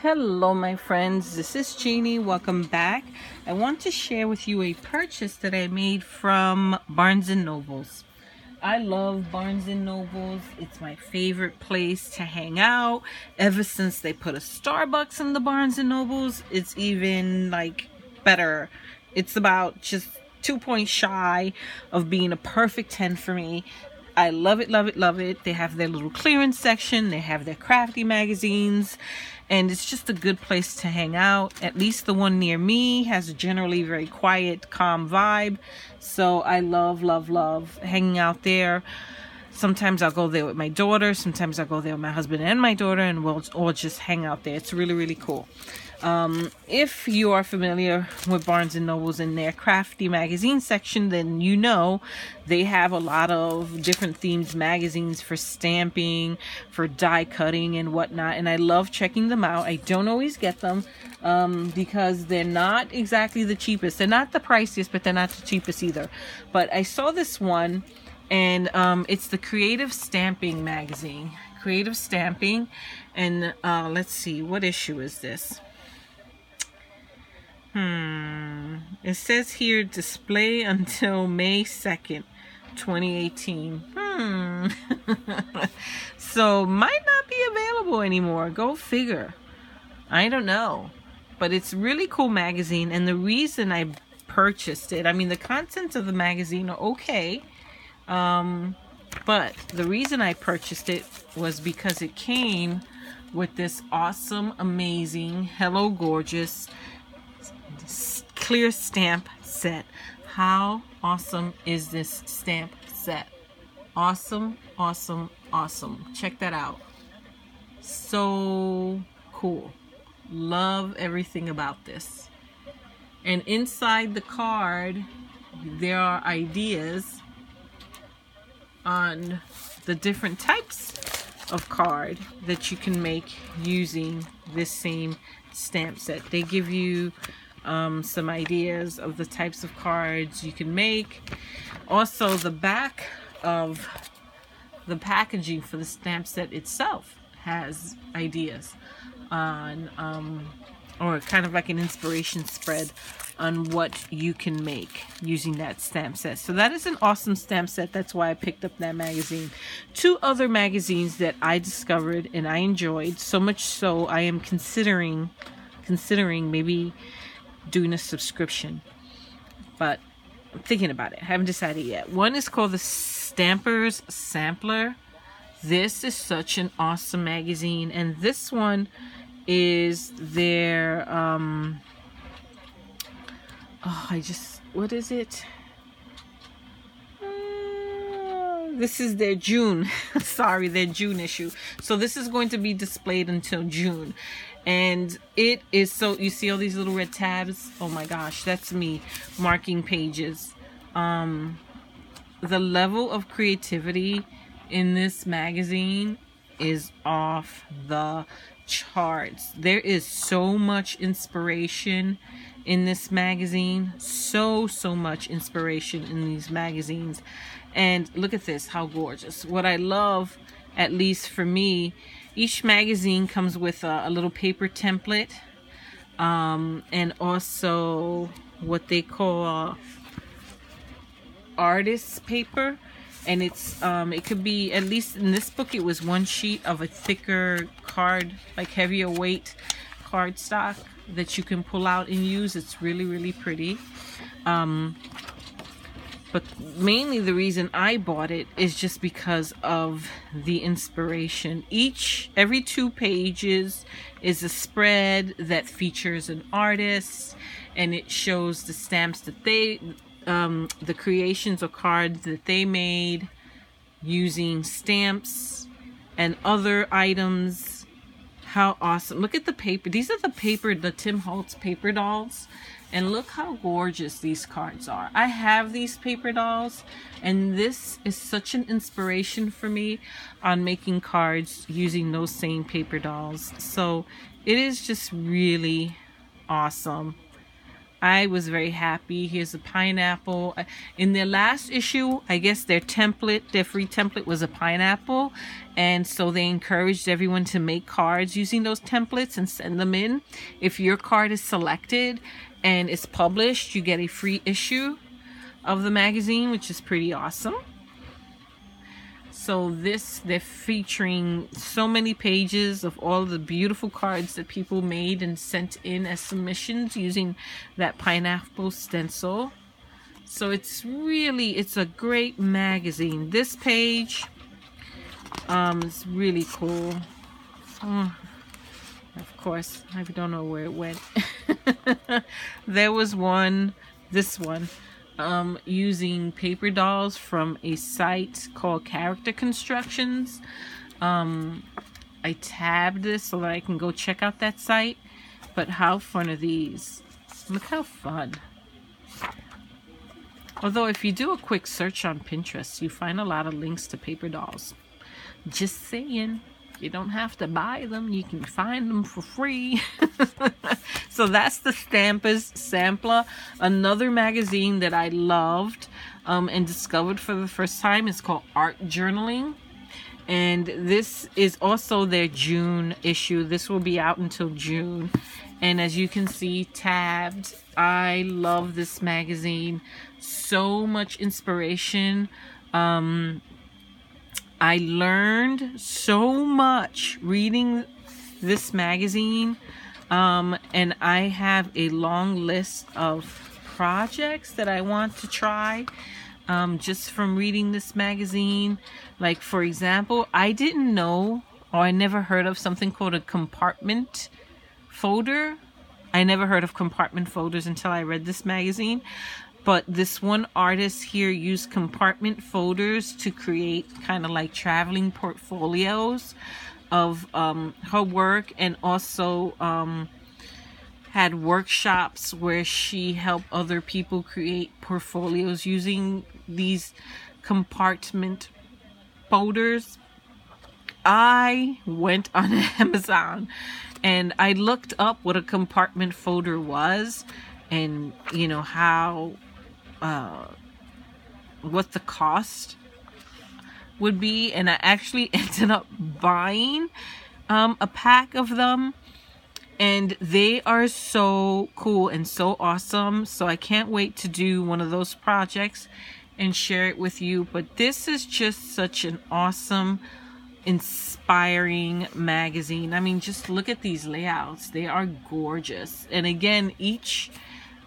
Hello my friends, this is Jeannie. Welcome back. I want to share with you a purchase that I made from Barnes & Nobles. I love Barnes & Nobles. It's my favorite place to hang out. Ever since they put a Starbucks in the Barnes & Nobles, it's even like better. It's about just 2 points shy of being a perfect 10 for me. I love it, love it, love it. They have their little clearance section. They have their Crafty magazines. And it's just a good place to hang out. At least the one near me has a generally very quiet, calm vibe. So I love, love, love hanging out there. Sometimes I'll go there with my daughter. Sometimes I'll go there with my husband and my daughter. And we'll all just hang out there. It's really, really cool. If you are familiar with Barnes & Nobles in their Crafty magazine section, then you know they have a lot of different themes magazines for stamping, for die cutting and whatnot, and I love checking them out. I don't always get them because they're not exactly the cheapest. They're not the priciest, but they're not the cheapest either. But I saw this one, and it's the Creative Stamping magazine. Creative Stamping, and let's see, what issue is this? It says here display until May 2nd, 2018. So might not be available anymore. Go figure. I don't know. But it's a really cool magazine, and the reason I purchased it, I mean the contents of the magazine are okay. But the reason I purchased it was because it came with this awesome, amazing, Hello Gorgeous clear stamp set. How awesome is this stamp set? Awesome, awesome, awesome. Check that out. So cool. Love everything about this. And inside the card, there are ideas on the different types of card that you can make using this same stamp set. They give you some ideas of the types of cards you can make. Also, the back of the packaging for the stamp set itself has ideas on or kind of like an inspiration spread on what you can make using that stamp set. So that is an awesome stamp set. That's why I picked up that magazine. Two other magazines that I discovered and I enjoyed, so much so I am considering maybe doing a subscription, but I'm thinking about it. I haven't decided yet. One is called the Stampers Sampler. This is such an awesome magazine, and this one is their what is it? This is their June their June issue. So this is going to be displayed until June. And it is so, you see all these little red tabs? Oh my gosh, that's me marking pages. The level of creativity in this magazine is off the charts. There is so much inspiration in this magazine. So much inspiration in these magazines. And look at this, how gorgeous. What I love, at least for me, each magazine comes with a little paper template, and also what they call artist paper. And it's it could be, at least in this book, it was one sheet of a thicker card, like heavier weight cardstock that you can pull out and use. It's really, really pretty. But mainly the reason I bought it is just because of the inspiration. Every 2 pages is a spread that features an artist, and it shows the stamps that they, the creations or cards that they made using stamps and other items. How awesome. Look at the paper. These are the Tim Holtz paper dolls. And look how gorgeous these cards are. I have these paper dolls, and this is such an inspiration for me on making cards using those same paper dolls. So it is just really awesome. I was very happy. Here's a pineapple. In their last issue, I guess their template, their free template was a pineapple. And so they encouraged everyone to make cards using those templates and send them in. If your card is selected and it's published, you get a free issue of the magazine, which is pretty awesome. So they're featuring so many pages of all the beautiful cards that people made and sent in as submissions using that pineapple stencil. So it's a great magazine. This page is really cool. Oh, of course, I don't know where it went. There was this one. Using paper dolls from a site called Character Constructions. I tabbed this so that I can go check out that site. But how fun are these? Look how fun. Although if you do a quick search on Pinterest, you find a lot of links to paper dolls. Just saying. You don't have to buy them. You can find them for free. So that's the Stampers Sampler. Another magazine that I loved and discovered for the first time is called Art Journaling. And this is also their June issue. This will be out until June. And as you can see, tabbed. I love this magazine. So much inspiration. I learned so much reading this magazine, and I have a long list of projects that I want to try just from reading this magazine. Like, for example, I didn't know, or I never heard of something called a compartment folder. I never heard of compartment folders until I read this magazine. But this one artist here used compartment folders to create kind of like traveling portfolios of her work, and also had workshops where she helped other people create portfolios using these compartment folders. I went on Amazon and I looked up what a compartment folder was, and you know how what the cost would be, and I actually ended up buying a pack of them, and they are so cool and so awesome. So I can't wait to do one of those projects and share it with you. But this is just such an awesome, inspiring magazine. I mean, just look at these layouts. They are gorgeous. And again, each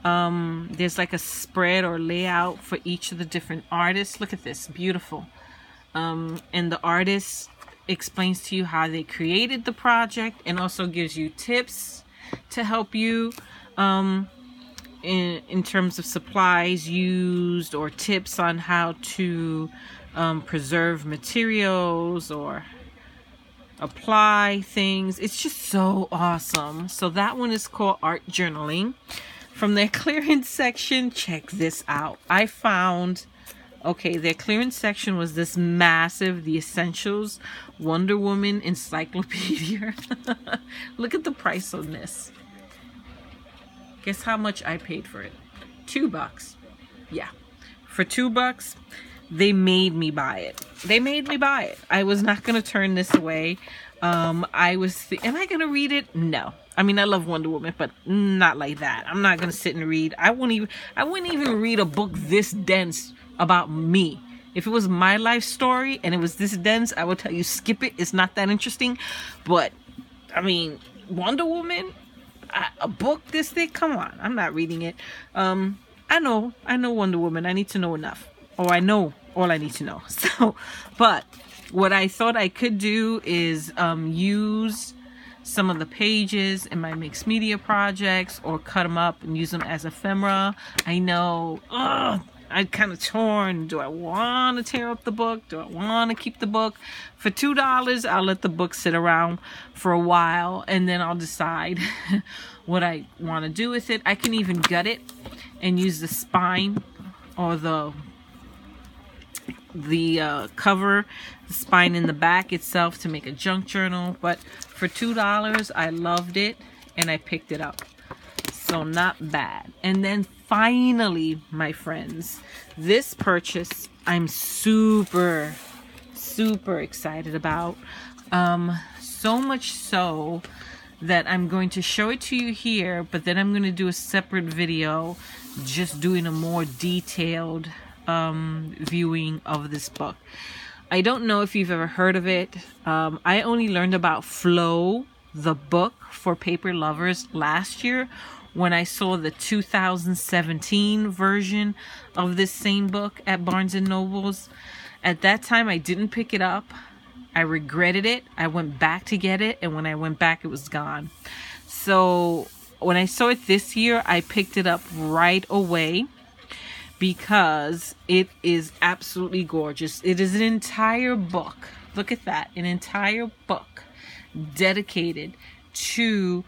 there's like a spread or layout for each of the different artists. Look at this, beautiful. And the artist explains to you how they created the project, and also gives you tips to help you in terms of supplies used, or tips on how to preserve materials or apply things. It's just so awesome. So that one is called Art Journaling. From their clearance section, check this out. I found, okay, their clearance section was this massive, The Essentials Wonder Woman Encyclopedia. Look at the price on this. Guess how much I paid for it? $2. Yeah, for $2, they made me buy it. They made me buy it. I was not going to turn this away. Am I going to read it? No. I mean, I love Wonder Woman, but not like that. I'm not going to sit and read. I wouldn't even read a book this dense about me. If it was my life story and it was this dense, I would tell you skip it. It's not that interesting. But, I mean, Wonder Woman, a book this thick? Come on. I'm not reading it. I know Wonder Woman. I need to know enough. Or I know all I need to know. So, but what I thought I could do is use some of the pages in my mixed media projects, or cut them up and use them as ephemera. I know, I'm kind of torn. Do I want to tear up the book? Do I want to keep the book? For $2, I'll let the book sit around for a while, and then I'll decide what I want to do with it. I can even gut it and use the spine, or the cover, the spine in the back itself, to make a junk journal. But for $2, I loved it and I picked it up. So not bad. And then finally, my friends, this purchase I'm super excited about. So much so that I'm going to show it to you here, but then I'm going to do a separate video just doing a more detailed viewing of this book. I don't know if you've ever heard of it. I only learned about Flow, the book for paper lovers, last year when I saw the 2017 version of this same book at Barnes and Noble's. At that time, I didn't pick it up. I regretted it. I went back to get it, and when I went back, it was gone. So when I saw it this year, I picked it up right away because it is absolutely gorgeous. It is an entire book. Look at that. An entire book dedicated to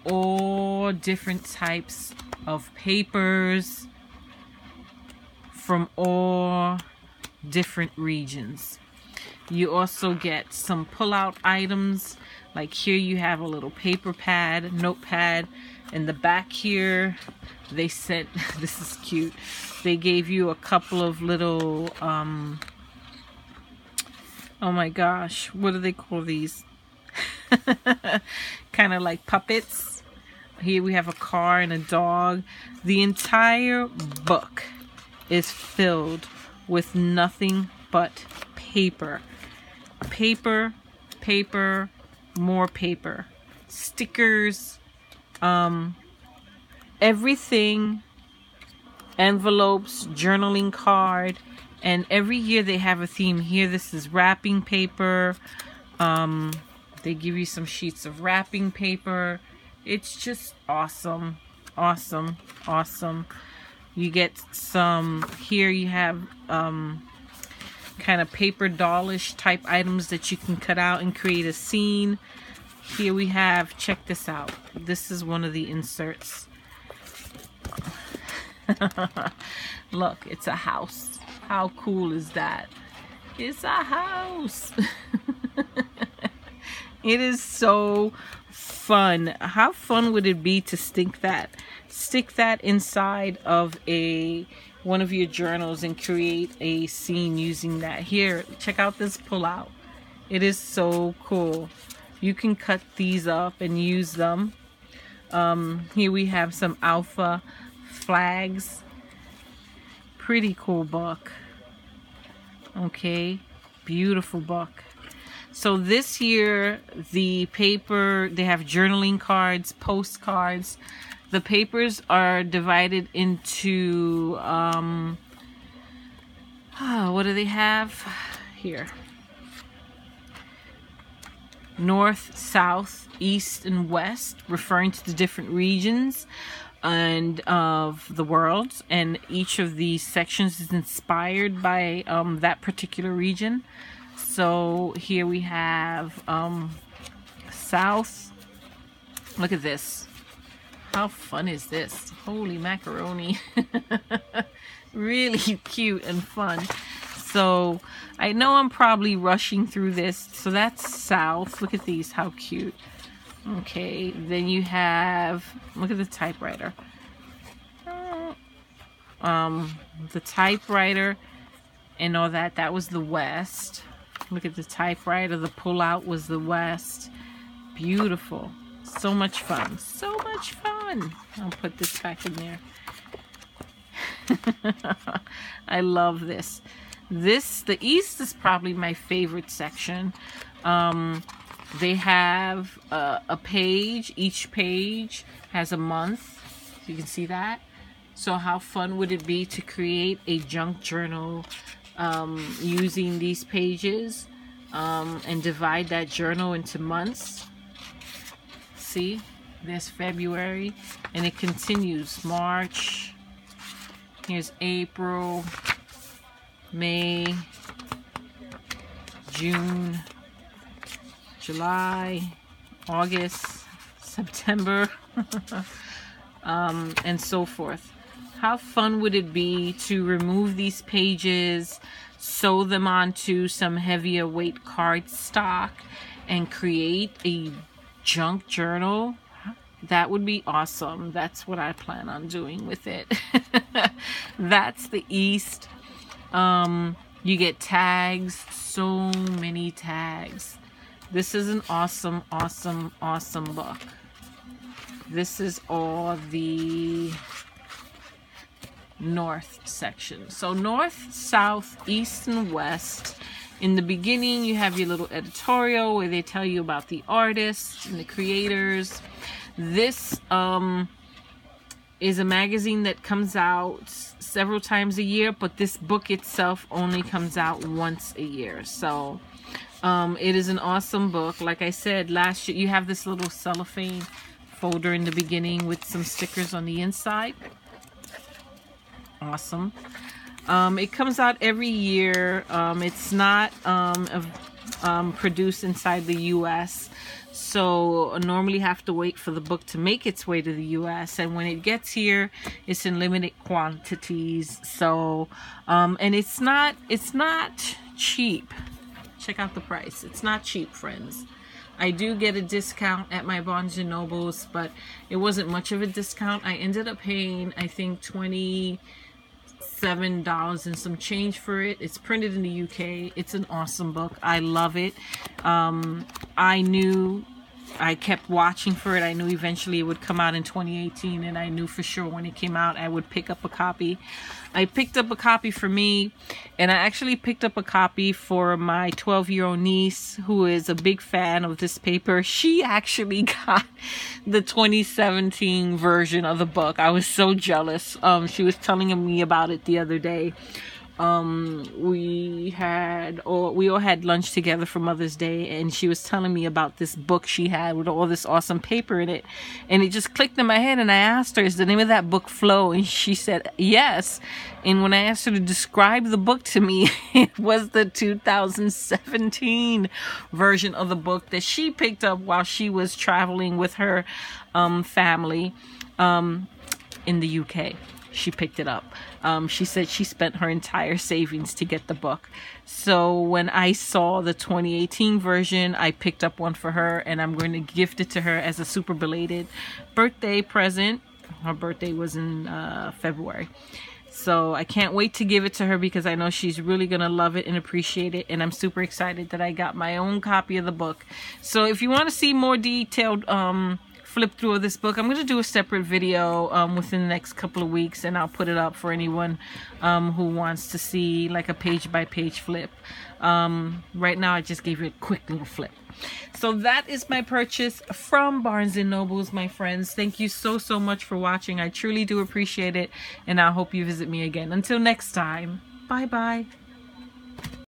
all different types of papers from all different regions. You also get some pull-out items. Like here you have a little paper pad, notepad. In the back here, they sent, this is cute, they gave you a couple of little, oh my gosh, what do they call these? Kind of like puppets. Here we have a car and a dog. The entire book is filled with nothing but paper. Paper, paper, more paper. Stickers, everything, envelopes, journaling card, and every year they have a theme. Here this is wrapping paper. They give you some sheets of wrapping paper. It's just awesome, awesome, awesome. You get some, here you have kind of paper dollish type items that you can cut out and create a scene. Here we have, check this out. This is one of the inserts. Look, it's a house. How cool is that? It's a house. It is so fun. How fun would it be to stick that inside of one of your journals and create a scene using that? Here, check out this pull-out. It is so cool. You can cut these up and use them. Here we have some alpha flags. Pretty cool book. Okay, beautiful book. So this year, the paper, they have journaling cards, postcards. The papers are divided into, what do they have? Here. North, south, east, and west, referring to the different regions and of the world. And each of these sections is inspired by that particular region. So here we have south. Look at this. How fun is this? Holy macaroni. Really cute and fun. So I know I'm probably rushing through this. So that's south. Look at these. How cute. Okay. Then you have, look at the typewriter. The typewriter and all that. That was the west. Look at the typewriter. The pull-out was the west. Beautiful. So much fun. So much fun. I'll put this back in there. I love this. The east is probably my favorite section. They have a page. Each page has a month. You can see that. So how fun would it be to create a junk journal using these pages and divide that journal into months? See, there's February and it continues. March, here's April, May, June, July, August, September, and so forth. How fun would it be to remove these pages, sew them onto some heavier weight cardstock, and create a junk journal? That would be awesome. That's what I plan on doing with it. That's the East. You get tags, so many tags. This is an awesome, awesome, awesome book. This is all the North section. So North, South, East, and West. In the beginning, you have your little editorial where they tell you about the artists and the creators. This is a magazine that comes out several times a year, but this book itself only comes out once a year. So it is an awesome book. Like I said, last year, you have this little cellophane folder in the beginning with some stickers on the inside. Awesome. It comes out every year. It's not produced inside the U.S., so I normally have to wait for the book to make its way to the U.S. And when it gets here, it's in limited quantities. So, and it's not cheap. Check out the price. It's not cheap, friends. I do get a discount at my Barnes & Nobles, but it wasn't much of a discount. I ended up paying, I think, $27 and some change for it. It's printed in the UK. It's an awesome book. I love it. I kept watching for it. I knew eventually it would come out in 2018, and I knew for sure when it came out I would pick up a copy. I picked up a copy for me, and I actually picked up a copy for my 12-year-old niece, who is a big fan of this paper. She actually got the 2017 version of the book. I was so jealous. She was telling me about it the other day. We all had lunch together for Mother's Day, and she was telling me about this book she had with all this awesome paper in it, and it just clicked in my head. And I asked her, is the name of that book Flow? And she said yes. And when I asked her to describe the book to me, it was the 2017 version of the book that she picked up while she was traveling with her family in the UK. She picked it up. She said she spent her entire savings to get the book. So when I saw the 2018 version, I picked up one for her, and I'm going to gift it to her as a super belated birthday present. Her birthday was in February. So I can't wait to give it to her because I know she's really going to love it and appreciate it. And I'm super excited that I got my own copy of the book. So if you want to see more detailed flip through of this book, I'm going to do a separate video within the next couple of weeks, and I'll put it up for anyone who wants to see like a page by page flip. Right now I just gave you a quick little flip. So that is my purchase from Barnes & Nobles, my friends. Thank you so much for watching. I truly do appreciate it, and I hope you visit me again. Until next time, bye bye.